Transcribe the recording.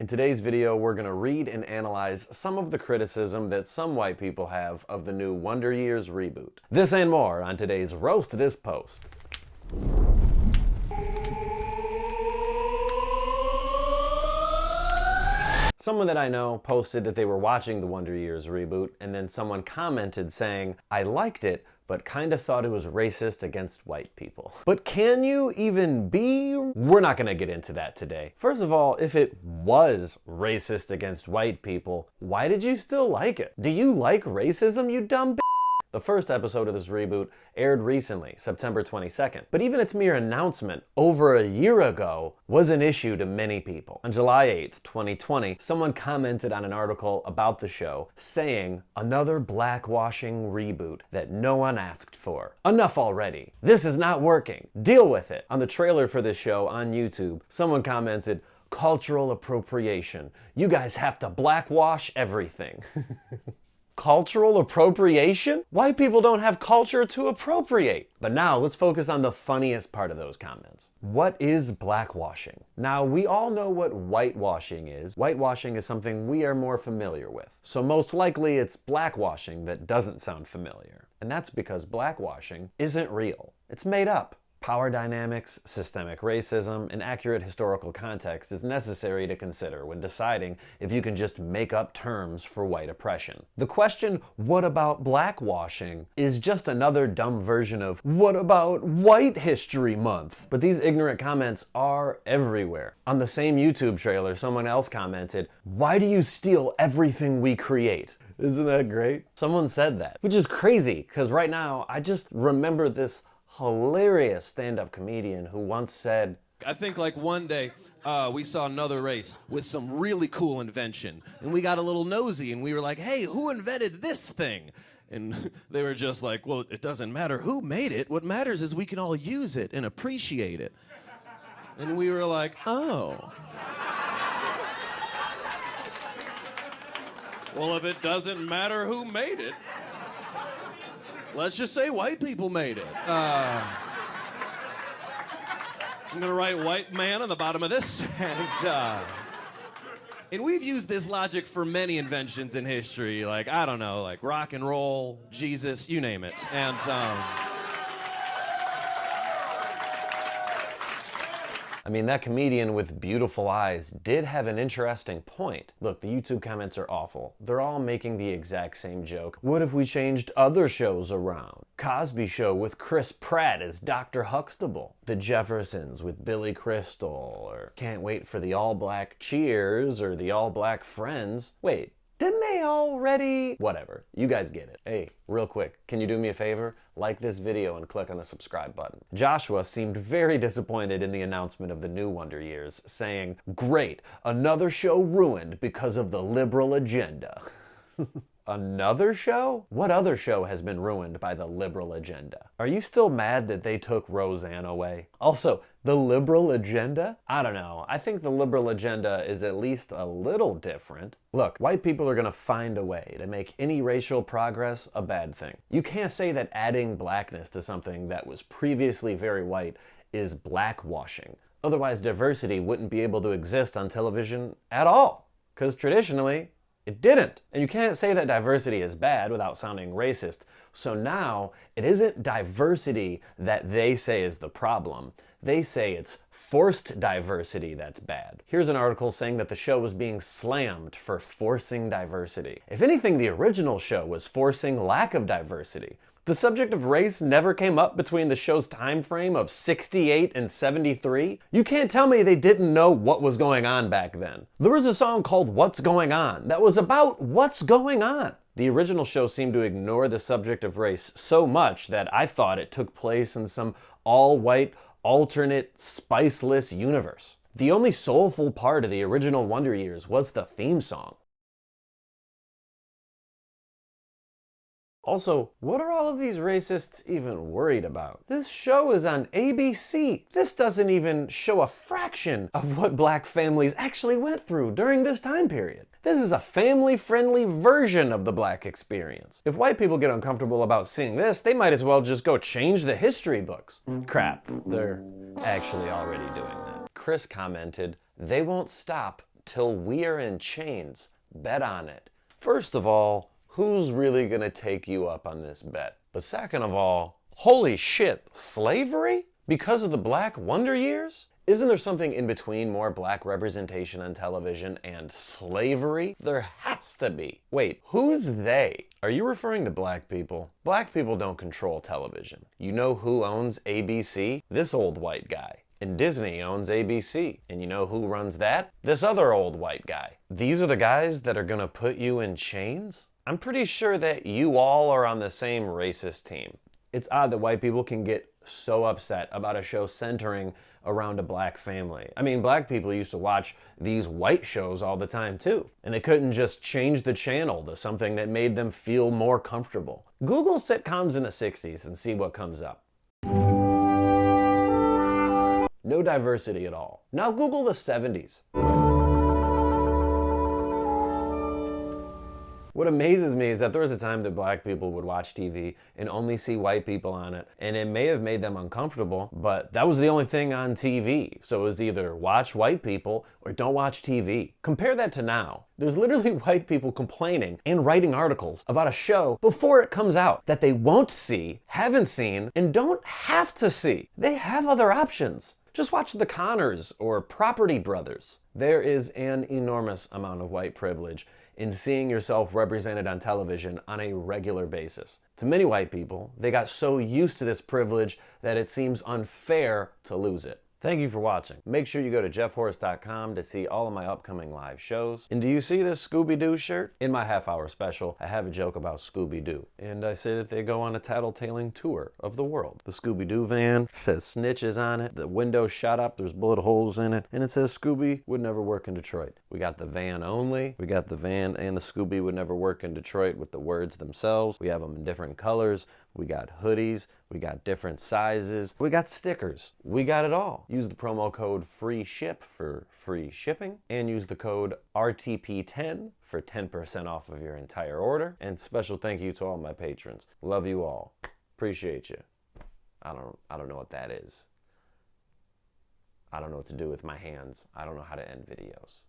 In today's video, we're going to read and analyze some of the criticism that some white people have of the new Wonder Years reboot. This and more on today's Roast This Post. Someone that I know posted that they were watching the Wonder Years reboot, and then someone commented saying, "I liked it, but kinda thought it was racist against white people." But can you even be? We're not gonna get into that today. First of all, if it was racist against white people, why did you still like it? Do you like racism, you dumb b****? The first episode of this reboot aired recently, September 22nd, but even its mere announcement over a year ago was an issue to many people. On July 8th, 2020, someone commented on an article about the show saying, "Another blackwashing reboot that no one asked for. Enough already. This is not working. Deal with it." On the trailer for this show on YouTube, someone commented, "Cultural appropriation. You guys have to blackwash everything." Cultural appropriation? White people don't have culture to appropriate. But now let's focus on the funniest part of those comments. What is blackwashing? Now, we all know what whitewashing is. Whitewashing is something we are more familiar with. So most likely it's blackwashing that doesn't sound familiar. And that's because blackwashing isn't real. It's made up. Power dynamics, systemic racism, and accurate historical context is necessary to consider when deciding if you can just make up terms for white oppression. The question, what about blackwashing, is just another dumb version of, what about White History Month? But these ignorant comments are everywhere. On the same YouTube trailer, someone else commented, "Why do you steal everything we create?" Isn't that great? Someone said that, which is crazy, because right now, I just remember this hilarious stand-up comedian who once said, I think like one day we saw another race with some really cool invention, and we got a little nosy and we were like, "Hey, who invented this thing?" And they were just like, "Well, it doesn't matter who made it. What matters is we can all use it and appreciate it." And we were like, "Oh. Well, if it doesn't matter who made it, let's just say white people made it." I'm gonna write "white man" on the bottom of this, and we've used this logic for many inventions in history, like, I don't know, like rock and roll, Jesus, you name it. And I mean, that comedian with beautiful eyes did have an interesting point. Look, the YouTube comments are awful. They're all making the exact same joke. What if we changed other shows around? Cosby Show with Chris Pratt as Dr. Huxtable. The Jeffersons with Billy Crystal. Or Can't Wait for the All-Black Cheers or the All-Black Friends. Wait. Didn't they already? Whatever. You guys get it. Hey, real quick, can you do me a favor? Like this video and click on the subscribe button. Joshua seemed very disappointed in the announcement of the new Wonder Years, saying, "Great, another show ruined because of the liberal agenda." Another show? What other show has been ruined by the liberal agenda? Are you still mad that they took Roseanne away? Also, the liberal agenda? I don't know. I think the liberal agenda is at least a little different. Look, white people are gonna find a way to make any racial progress a bad thing. You can't say that adding blackness to something that was previously very white is blackwashing. Otherwise, diversity wouldn't be able to exist on television at all. Because traditionally, it didn't. And you can't say that diversity is bad without sounding racist. So now, it isn't diversity that they say is the problem. They say it's forced diversity that's bad. Here's an article saying that the show was being slammed for forcing diversity. If anything, the original show was forcing lack of diversity. The subject of race never came up between the show's time frame of 68 and 73. You can't tell me they didn't know what was going on back then. There was a song called "What's Going On" that was about what's going on. The original show seemed to ignore the subject of race so much that I thought it took place in some all-white, alternate, spiceless universe. The only soulful part of the original Wonder Years was the theme song. Also, what are all of these racists even worried about? This show is on ABC. This doesn't even show a fraction of what black families actually went through during this time period. This is a family-friendly version of the black experience. If white people get uncomfortable about seeing this, they might as well just go change the history books. Crap, they're actually already doing that. Chris commented, "They won't stop till we are in chains. Bet on it. First of all, who's really gonna take you up on this bet? But second of all, holy shit, slavery? Because of the Black Wonder Years? Isn't there something in between more black representation on television and slavery? There has to be. Wait, who's they? Are you referring to black people? Black people don't control television. You know who owns ABC? This old white guy. And Disney owns ABC. And you know who runs that? This other old white guy. These are the guys that are gonna put you in chains? I'm pretty sure that you all are on the same racist team. It's odd that white people can get so upset about a show centering around a black family. I mean, black people used to watch these white shows all the time too, and they couldn't just change the channel to something that made them feel more comfortable. Google sitcoms in the 60s and see what comes up. No diversity at all. Now Google the 70s. What amazes me is that there was a time that black people would watch TV and only see white people on it, and it may have made them uncomfortable, but that was the only thing on TV. So it was either watch white people or don't watch TV. Compare that to now. There's literally white people complaining and writing articles about a show before it comes out that they won't see, haven't seen, and don't have to see. They have other options. Just watch The Conners or Property Brothers. There is an enormous amount of white privilege in seeing yourself represented on television on a regular basis. To many white people, they got so used to this privilege that it seems unfair to lose it. Thank you for watching. Make sure you go to jeffhorst.com to see all of my upcoming live shows. And do you see this Scooby-Doo shirt? In my half-hour special, I have a joke about Scooby-Doo. And I say that they go on a tattle-tailing tour of the world. The Scooby-Doo van says snitches on it. The window's shot up, there's bullet holes in it. And it says Scooby would never work in Detroit. We got the van only. We got the van and the Scooby would never work in Detroit with the words themselves. We have them in different colors. We got hoodies, we got different sizes, we got stickers, we got it all. Use the promo code FREESHIP for free shipping, and use the code RTP10 for 10% off of your entire order. And special thank you to all my patrons. Love you all. Appreciate you. I don't know what that is. I don't know what to do with my hands. I don't know how to end videos.